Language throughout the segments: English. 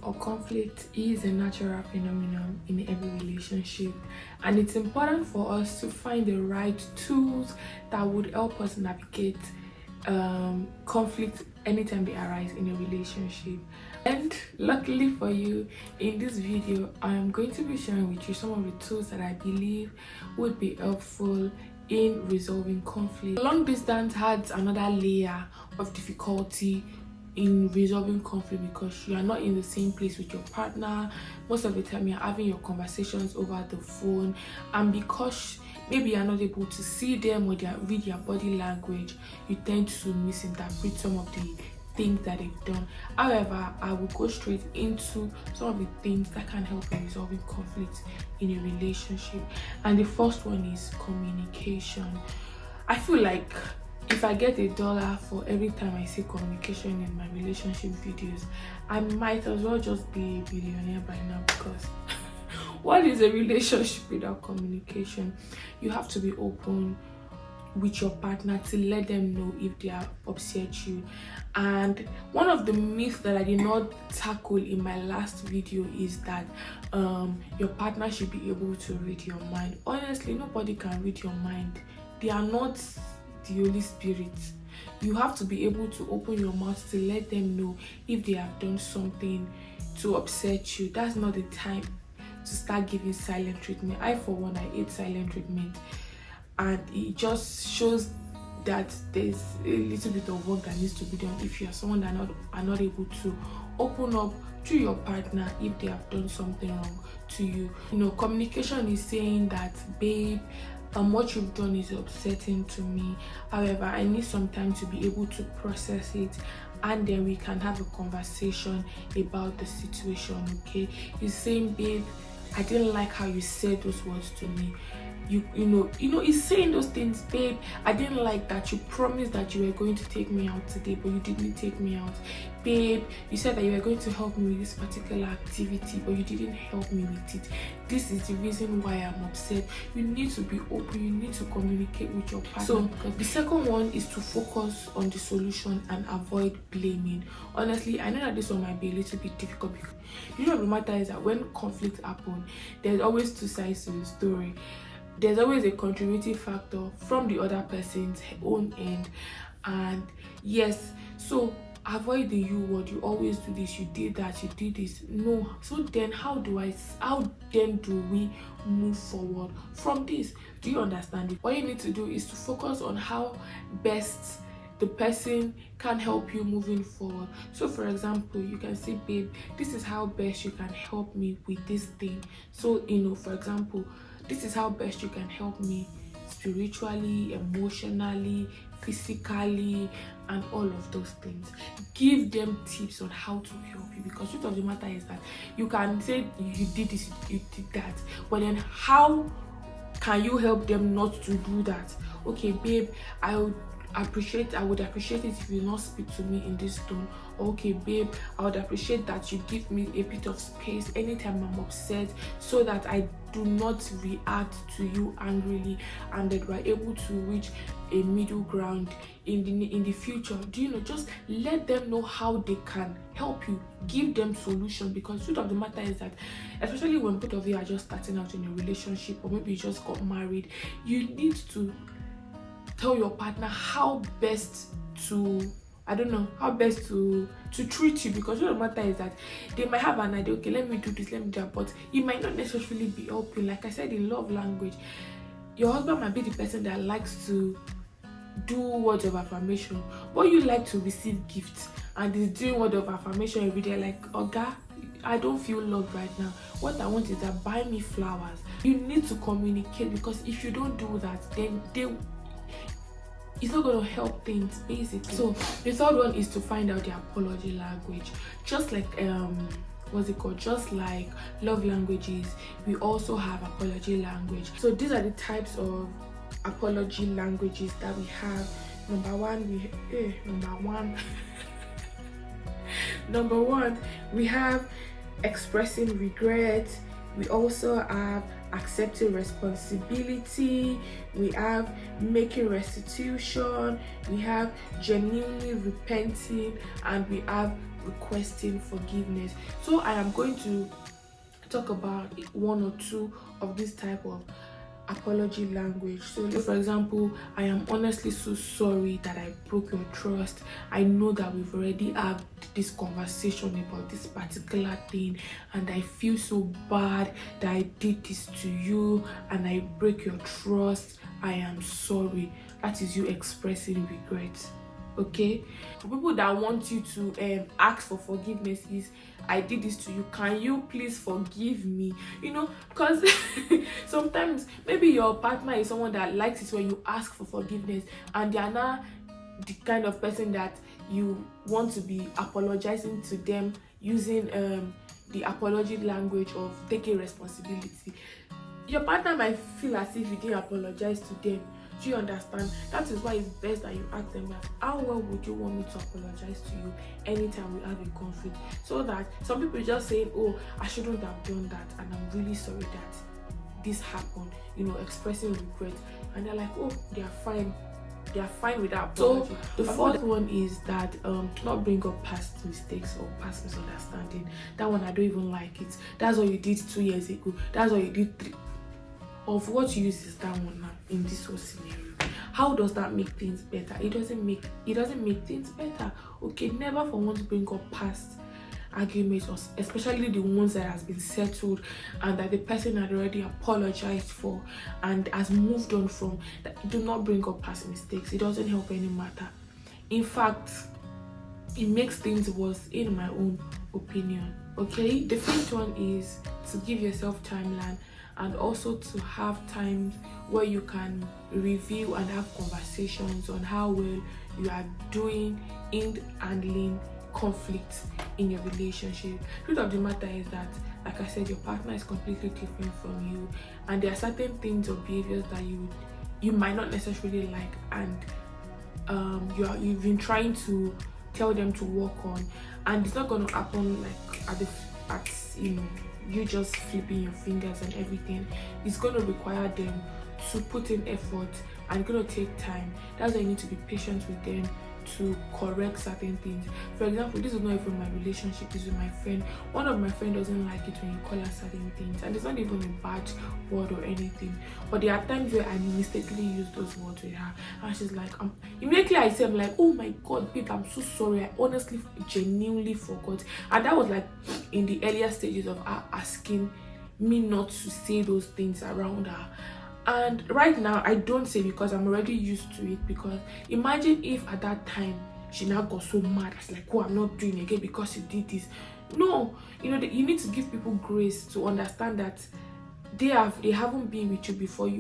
or conflict is a natural phenomenon in every relationship, and it's important for us to find the right tools that would help us navigate conflict anytime they arise in a relationship. And luckily for you, in this video I am going to be sharing with you some of the tools that I believe would be helpful in resolving conflict. Long distance adds another layer of difficulty in resolving conflict because you are not in the same place with your partner. Most of the time you're having your conversations over the phone, and because maybe you're not able to see them or read their body language, you tend to misinterpret some of the things that they've done. However, I will go straight into some of the things that can help in resolving conflict in a relationship, and the first one is communication. I feel like if I get $1 for every time I say communication in my relationship videos, I might as well just be a billionaire by now, because what is a relationship without communication? You have to be open with your partner to let them know if they are upset you. And one of the myths that I did not tackle in my last video is that your partner should be able to read your mind. Honestly, nobody can read your mind. They are not the Holy Spirit. You have to be able to open your mouth to let them know if they have done something to upset you. That's not the time to start giving silent treatment. I, for one, I hate silent treatment, and it just shows that there's a little bit of work that needs to be done if you are someone that are not able to open up to your partner if they have done something wrong to you. You know, communication is saying that, babe, what you've done is upsetting to me. However, I need some time to be able to process it, and then we can have a conversation about the situation. Okay, you're saying, babe, I didn't like how you said those words to me. You know, he's saying those things, babe, I didn't like that you promised that you were going to take me out today, but you didn't take me out. Babe, you said that you were going to help me with this particular activity, but you didn't help me with it. This is the reason why I'm upset. You need to be open. You need to communicate with your partner. So the second one is to focus on the solution and avoid blaming. Honestly, I know that this one might be a little bit difficult, because you know, the matter is that when conflict happens, there's always two sides to the story. There's always a contributing factor from the other person's own end. And yes, so avoid the you word. You always do this, you did that, you did this. No. So then how do we move forward from this? Do you understand it? What you need to do is to focus on how best the person can help you moving forward. So for example, you can say, babe, this is how best you can help me with this thing. So, you know, for example, this is how best you can help me spiritually, emotionally, physically, and all of those things. Give them tips on how to help you, because the truth of the matter is that you can say you did this, you did that, but then how can you help them not to do that? Okay, babe, I would appreciate it if you not speak to me in this tone. Okay, babe, I would appreciate that you give me a bit of space anytime I'm upset, so that I do not react to you angrily, and that we're able to reach a middle ground in the future. Do you know, just let them know how they can help you. Give them solution, because the truth of the matter is that, especially when both of you are just starting out in a relationship, or maybe you just got married, you need to tell your partner how best to treat you, because what the matter is that they might have an idea, okay, let me do this, let me do that, but it might not necessarily be helping. Like I said, in love language, your husband might be the person that likes to do words of affirmation, but you like to receive gifts, and is doing word of affirmation every day, like, Oga, I don't feel loved right now. What I want is that buy me flowers. You need to communicate, because if you don't do that, then it's not going to help things, basically. So the third one is to find out the apology language. Just like just like love languages, we also have apology language. So these are the types of apology languages that we have. Number one, we have expressing regret. We also have accepting responsibility, we have making restitution, we have genuinely repenting, and we have requesting forgiveness. So I am going to talk about one or two of this type of apology language. So for example, I am honestly so sorry that I broke your trust. I know that we've already had this conversation about this particular thing, and I feel so bad that I did this to you and I break your trust. I am sorry. That is you expressing regret. Okay, for people that want you to ask for forgiveness is, I did this to you, can you please forgive me? You know, because sometimes maybe your partner is someone that likes it when you ask for forgiveness, and they are not the kind of person that you want to be apologizing to them using the apology language of taking responsibility. Your partner might feel as if you didn't apologize to them. Do you understand? That is why it's best that you ask them that, how well would you want me to apologize to you anytime we have a conflict? So that some people just say, oh, I shouldn't have done that, and I'm really sorry that this happened, you know, expressing regret, and they're like, oh, they are fine with that apology. So the fourth one is that do not bring up past mistakes or past misunderstanding. That one I don't even like it. That's what you did 2 years ago. That's what you did 3. Of what use is that one now in this whole scenario? How does that make things better? It doesn't make things better. Okay, never for once bring up past arguments, or especially the ones that has been settled and that the person had already apologized for and has moved on from. Do not bring up past mistakes. It doesn't help any matter. In fact, it makes things worse, in my own opinion. Okay, the fifth one is to give yourself timeline, and also to have times where you can review and have conversations on how well you are doing in handling conflict in your relationship. Truth of the matter is that, like I said, your partner is completely different from you, and there are certain things or behaviors that you might not necessarily like, and you've been trying to tell them to work on, and it's not going to happen like at you know, you just flipping your fingers and everything. It's going to require them to put in effort, and it's going to take time. That's why you need to be patient with them to correct certain things. For example, this is not even my relationship, this is with my friend. One of my friends doesn't like it when you call her certain things, and it's not even a bad word or anything, but there are times where I mistakenly use those words with her, and she's like, immediately I say, I'm like, oh my god, babe, I'm so sorry, I honestly genuinely forgot. And that was like in the earlier stages of her asking me not to say those things around her. And right now I don't say, because I'm already used to it. Because imagine if at that time she now got so mad, it's like, oh, I'm not doing it again because you did this. No, you know, you need to give people grace to understand that they haven't been with you before.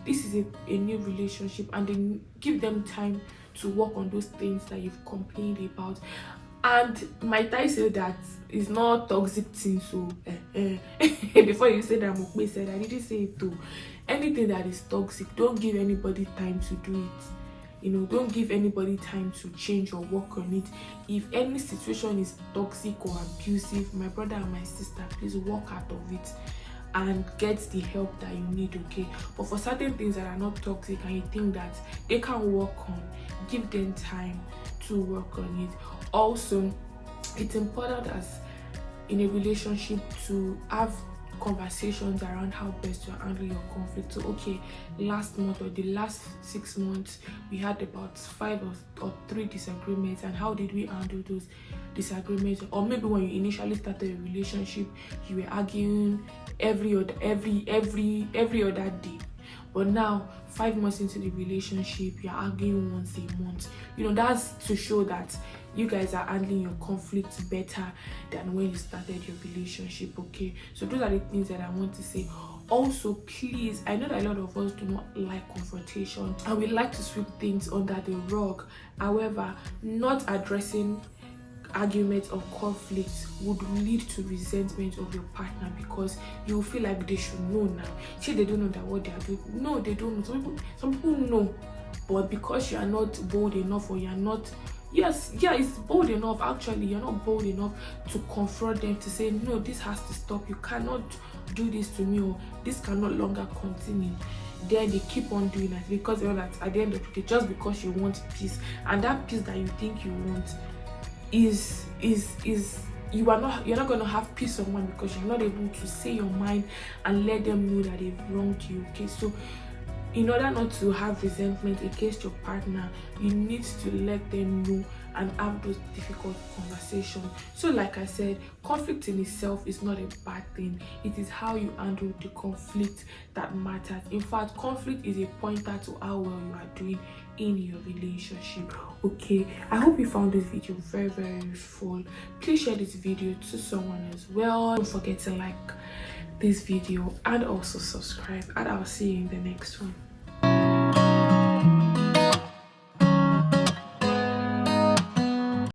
This is a new relationship, and then give them time to work on those things that you've complained about. And might I say that it's not toxic thing, so before you say that, Mokbe said, I didn't say it too. Anything that is toxic, don't give anybody time to do it. You know, don't give anybody time to change or work on it. If any situation is toxic or abusive, my brother and my sister, please walk out of it and get the help that you need, okay? But for certain things that are not toxic and you think that they can work on, give them time to work on it. Also, it's important as in a relationship to have conversations around how best to handle your conflict. So okay, last month or the last 6 months we had about 5 or 3 disagreements, and how did we handle those disagreements? Or maybe when you initially started a relationship, you were arguing every other day, but now 5 months into the relationship, you're arguing once a month. You know, that's to show that you guys are handling your conflicts better than when you started your relationship, okay? So those are the things that I want to say. Also, please, I know that a lot of us do not like confrontation and we like to sweep things under the rug. However, not addressing arguments or conflicts would lead to resentment of your partner, because you feel like they should know now. See, they don't know that what they are doing. No, they don't know. Some people know, but because you are not bold enough, or you yes, yeah, it's bold enough. Actually, you're not bold enough to confront them, to say no, this has to stop, you cannot do this to me, or this can no longer continue. Then they keep on doing it because they know that at the end of the day, just because you want peace, and that peace that you think you want is you're not going to have peace of mind, because you're not able to say your mind and let them know that they've wronged you. Okay, so in order not to have resentment against your partner, you need to let them know and have those difficult conversations. So like I said, conflict in itself is not a bad thing. It is how you handle the conflict that matters. In fact, conflict is a pointer to how well you are doing in your relationship. Okay, I hope you found this video very, very useful. Please share this video to someone as well. Don't forget to like this video and also subscribe, and I'll see you in the next one.